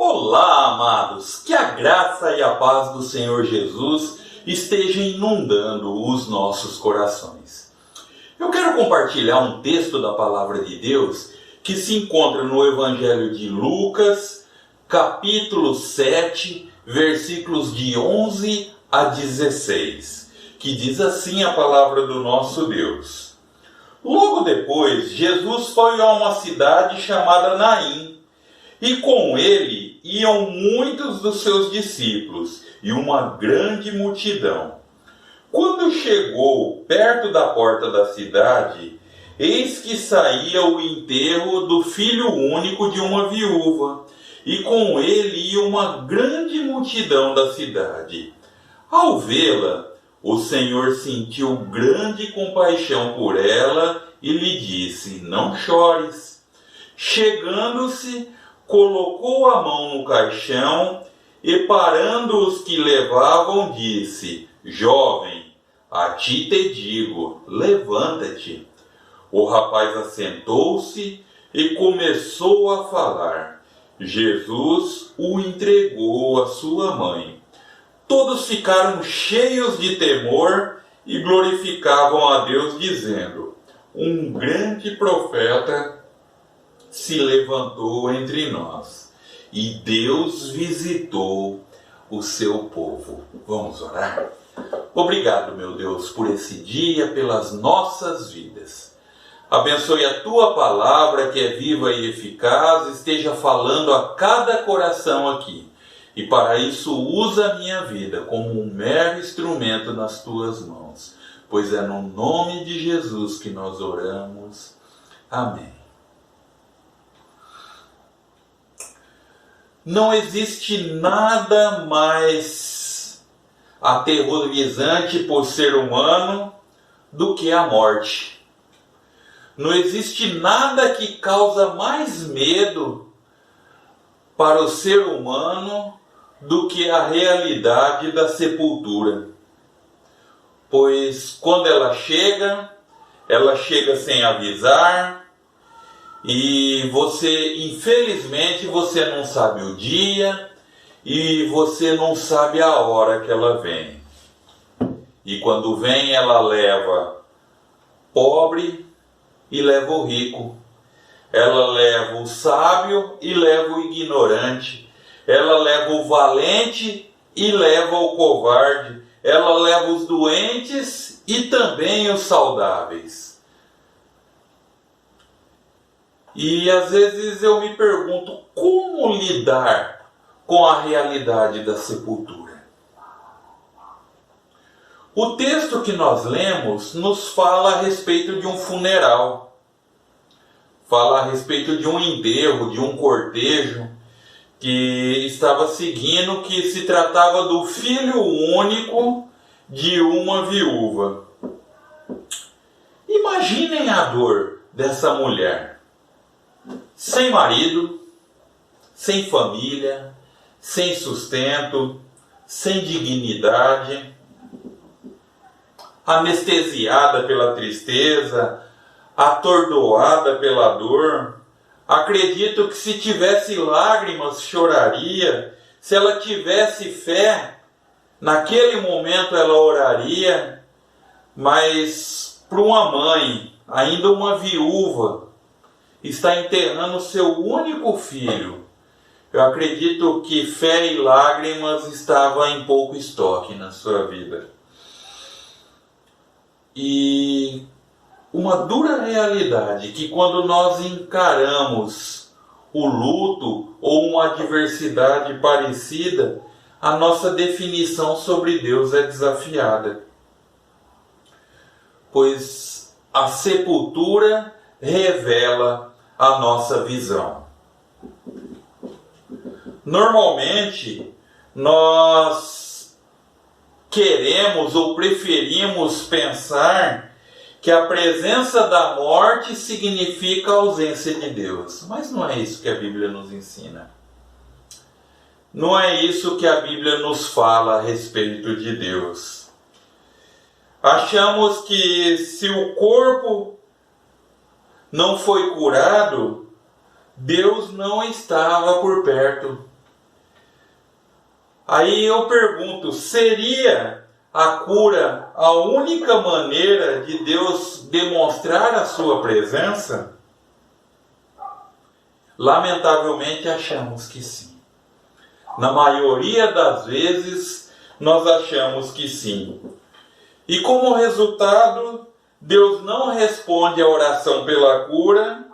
Olá, amados! Que a graça e a paz do Senhor Jesus esteja inundando os nossos corações. Eu quero compartilhar um texto da Palavra de Deus que se encontra no Evangelho de Lucas, capítulo 7, versículos de 11 a 16, que diz assim a palavra do nosso Deus. Logo depois, Jesus foi a uma cidade chamada Naim, e com ele iam muitos dos seus discípulos e uma grande multidão. Quando chegou perto da porta da cidade, eis que saía o enterro do filho único de uma viúva, e com ele ia uma grande multidão da cidade. Ao vê-la, o Senhor sentiu grande compaixão por ela e lhe disse: "Não chores." Chegando-se, colocou a mão no caixão e, parando os que levavam, disse: "Jovem, a ti te digo, levanta-te." O rapaz assentou-se e começou a falar. Jesus o entregou à sua mãe. Todos ficaram cheios de temor e glorificavam a Deus, dizendo: "Um grande profeta se levantou entre nós, e Deus visitou o seu povo." Vamos orar? Obrigado, meu Deus, por esse dia, pelas nossas vidas. Abençoe a tua palavra, que é viva e eficaz, esteja falando a cada coração aqui. E para isso usa a minha vida como um mero instrumento nas tuas mãos, pois é no nome de Jesus que nós oramos. Amém. Não existe nada mais aterrorizante por ser humano do que a morte. Não existe nada que causa mais medo para o ser humano do que a realidade da sepultura. Pois quando ela chega sem avisar, e infelizmente, você não sabe o dia e você não sabe a hora que ela vem. E quando vem, ela leva pobre e leva o rico. Ela leva o sábio e leva o ignorante. Ela leva o valente e leva o covarde. Ela leva os doentes e também os saudáveis. E às vezes eu me pergunto como lidar com a realidade da sepultura. O texto que nós lemos nos fala a respeito de um funeral. Fala a respeito de um enterro, de um cortejo que estava seguindo, que se tratava do filho único de uma viúva. Imaginem a dor dessa mulher. Sem marido, sem família, sem sustento, sem dignidade, anestesiada pela tristeza, atordoada pela dor. Acredito que se tivesse lágrimas, choraria. Se ela tivesse fé, naquele momento ela oraria. Mas para uma mãe, ainda uma viúva, está enterrando seu único filho, eu acredito que fé e lágrimas estavam em pouco estoque na sua vida. E uma dura realidade que quando nós encaramos o luto ou uma adversidade parecida, a nossa definição sobre Deus é desafiada. Pois a sepultura revela a nossa visão. Normalmente, nós queremos ou preferimos pensar que a presença da morte significa a ausência de Deus. Mas não é isso que a Bíblia nos ensina. Não é isso que a Bíblia nos fala a respeito de Deus. Achamos que se o corpo não foi curado, Deus não estava por perto. Aí eu pergunto, seria a cura a única maneira de Deus demonstrar a sua presença? Lamentavelmente achamos que sim. Na maioria das vezes nós achamos que sim. E como resultado, Deus não responde a oração pela cura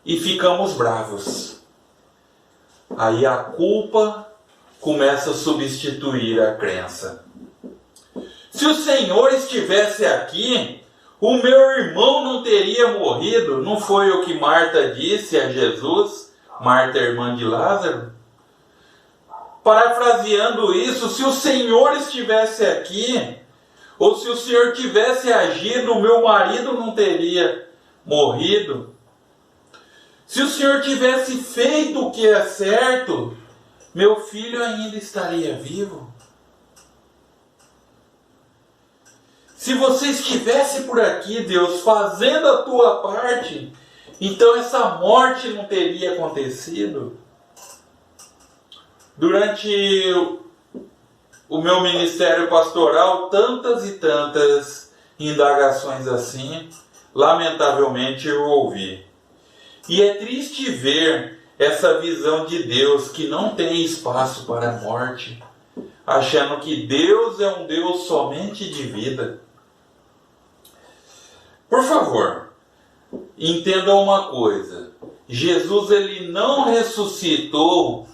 e ficamos bravos. Aí a culpa começa a substituir a crença. Se o Senhor estivesse aqui, o meu irmão não teria morrido. Não foi o que Marta disse a Jesus, Marta, irmã de Lázaro? Parafraseando isso, se o Senhor estivesse aqui, ou se o Senhor tivesse agido, o meu marido não teria morrido. Se o Senhor tivesse feito o que é certo, meu filho ainda estaria vivo. Se você estivesse por aqui, Deus, fazendo a tua parte, então essa morte não teria acontecido. Durante o meu ministério pastoral, tantas e tantas indagações assim, lamentavelmente eu ouvi. E é triste ver essa visão de Deus que não tem espaço para a morte, achando que Deus é um Deus somente de vida. Por favor, entenda uma coisa. Jesus ele não ressuscitou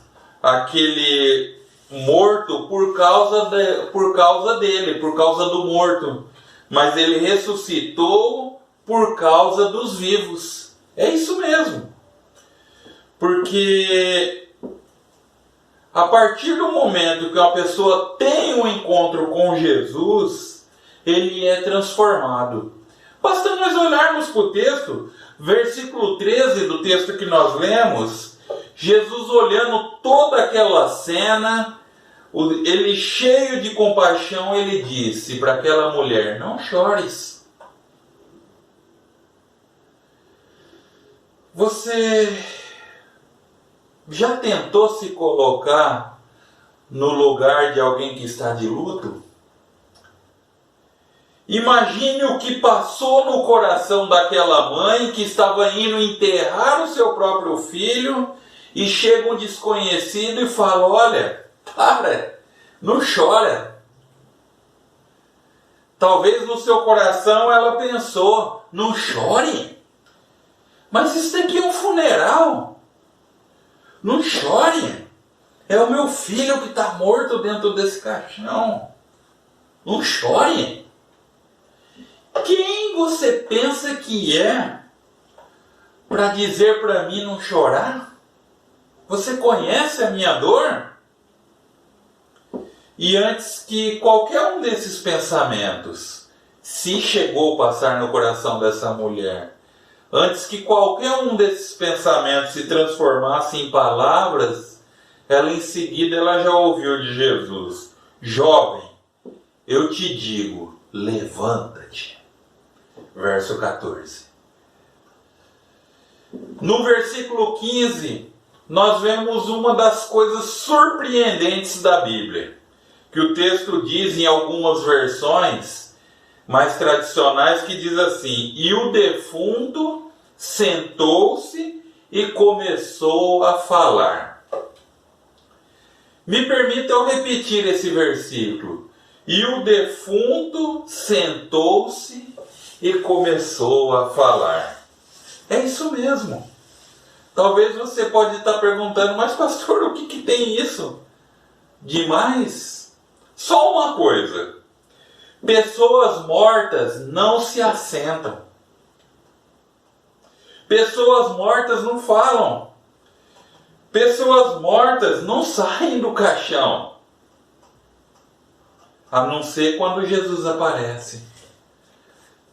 aquele morto por causa dele, por causa do morto. Mas ele ressuscitou por causa dos vivos. É isso mesmo. Porque a partir do momento que uma pessoa tem um encontro com Jesus, ele é transformado. Basta nós olharmos para o texto, versículo 13 do texto que nós lemos, Jesus olhando toda aquela cena, ele cheio de compaixão, ele disse para aquela mulher, não chores. Você já tentou se colocar no lugar de alguém que está de luto? Imagine o que passou no coração daquela mãe que estava indo enterrar o seu próprio filho e chega um desconhecido e fala, olha, para, não chora. Talvez no seu coração ela pensou, não chore, mas isso aqui é um funeral, não chore, é o meu filho que está morto dentro desse caixão, não chore. Quem você pensa que é para dizer para mim não chorar? Você conhece a minha dor? E antes que qualquer um desses pensamentos se chegou a passar no coração dessa mulher, antes que qualquer um desses pensamentos se transformasse em palavras, ela em seguida ela já ouviu de Jesus, jovem, eu te digo, levanta-te. Verso 14. No versículo 15, nós vemos uma das coisas surpreendentes da Bíblia, que o texto diz em algumas versões mais tradicionais, que diz assim, e o defunto sentou-se e começou a falar. Me permitam repetir esse versículo. E o defunto sentou-se e começou a falar. É isso mesmo. Talvez você pode estar perguntando, mas pastor, o que tem isso demais? Só uma coisa. Pessoas mortas não se assentam. Pessoas mortas não falam. Pessoas mortas não saem do caixão. A não ser quando Jesus aparece.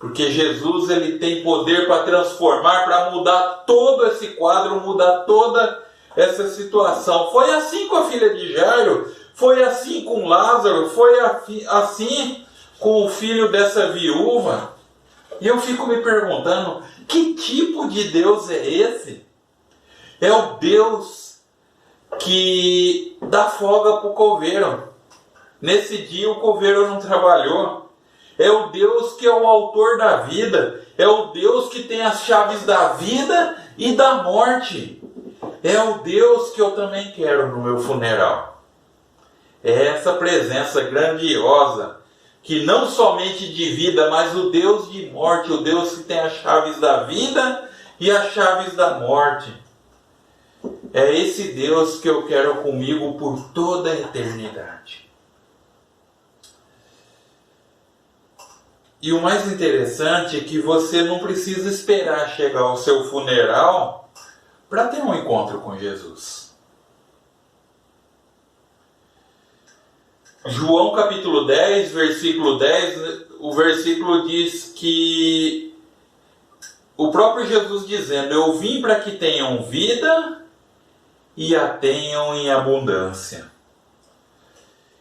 Porque Jesus ele tem poder para transformar, para mudar todo esse quadro, mudar toda essa situação. Foi assim com a filha de Jairo, foi assim com Lázaro, foi assim com o filho dessa viúva. E eu fico me perguntando, que tipo de Deus é esse? É o Deus que dá folga para o coveiro. Nesse dia o coveiro não trabalhou. É o Deus que é o autor da vida. É o Deus que tem as chaves da vida e da morte. É o Deus que eu também quero no meu funeral. É essa presença grandiosa, que não somente de vida, mas o Deus de morte, o Deus que tem as chaves da vida e as chaves da morte. É esse Deus que eu quero comigo por toda a eternidade. E o mais interessante é que você não precisa esperar chegar ao seu funeral para ter um encontro com Jesus. João capítulo 10, versículo 10, o versículo diz que o próprio Jesus dizendo: eu vim para que tenham vida e a tenham em abundância.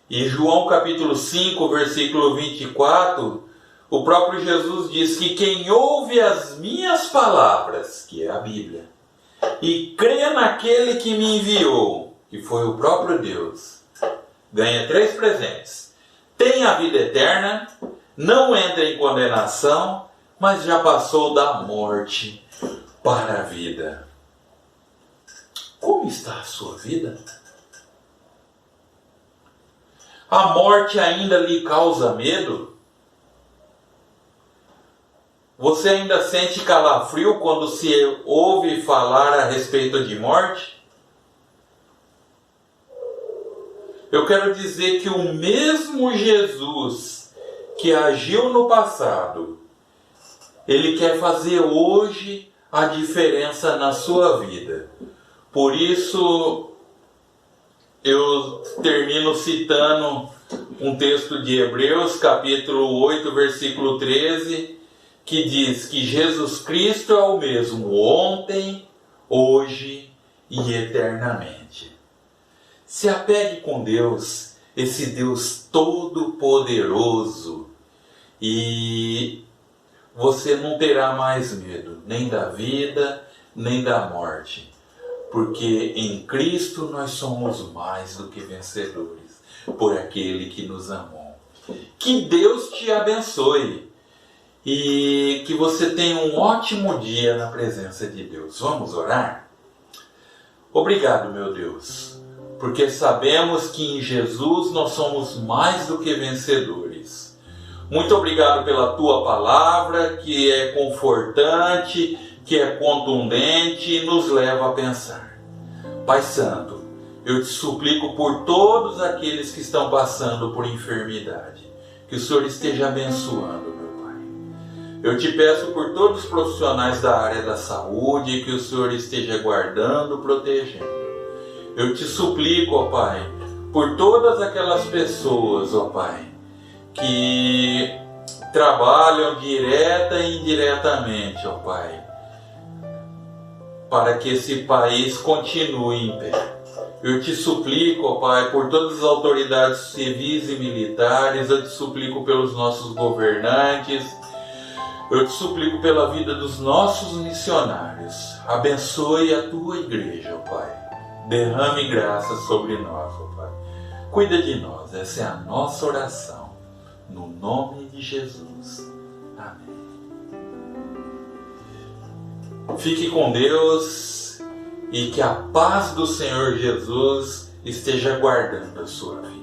E João capítulo 5, versículo 24, o próprio Jesus diz que quem ouve as minhas palavras, que é a Bíblia, e crê naquele que me enviou, que foi o próprio Deus, ganha 3 presentes. Tem a vida eterna, não entra em condenação, mas já passou da morte para a vida. Como está a sua vida? A morte ainda lhe causa medo? Você ainda sente calafrio quando se ouve falar a respeito de morte? Eu quero dizer que o mesmo Jesus que agiu no passado, Ele quer fazer hoje a diferença na sua vida. Por isso, eu termino citando um texto de Hebreus, capítulo 8, versículo 13, que diz que Jesus Cristo é o mesmo ontem, hoje e eternamente. Se apegue com Deus, esse Deus todo-poderoso, e você não terá mais medo, nem da vida, nem da morte, porque em Cristo nós somos mais do que vencedores, por aquele que nos amou. Que Deus te abençoe e que você tenha um ótimo dia na presença de Deus. Vamos orar? Obrigado, meu Deus, porque sabemos que em Jesus nós somos mais do que vencedores. Muito obrigado pela Tua palavra, que é confortante, que é contundente e nos leva a pensar. Pai Santo, eu te suplico por todos aqueles que estão passando por enfermidade, que o Senhor esteja abençoando, meu Pai. Eu te peço por todos os profissionais da área da saúde, que o Senhor esteja guardando, protegendo. Eu te suplico, ó Pai, por todas aquelas pessoas, ó Pai, que trabalham direta e indiretamente, ó Pai, para que esse país continue em pé. Eu te suplico, ó Pai, por todas as autoridades civis e militares, eu te suplico pelos nossos governantes, eu te suplico pela vida dos nossos missionários. Abençoe a Tua igreja, ó Pai. Derrame graça sobre nós, ó Pai. Cuida de nós, essa é a nossa oração. No nome de Jesus. Amém. Fique com Deus e que a paz do Senhor Jesus esteja guardando a sua vida.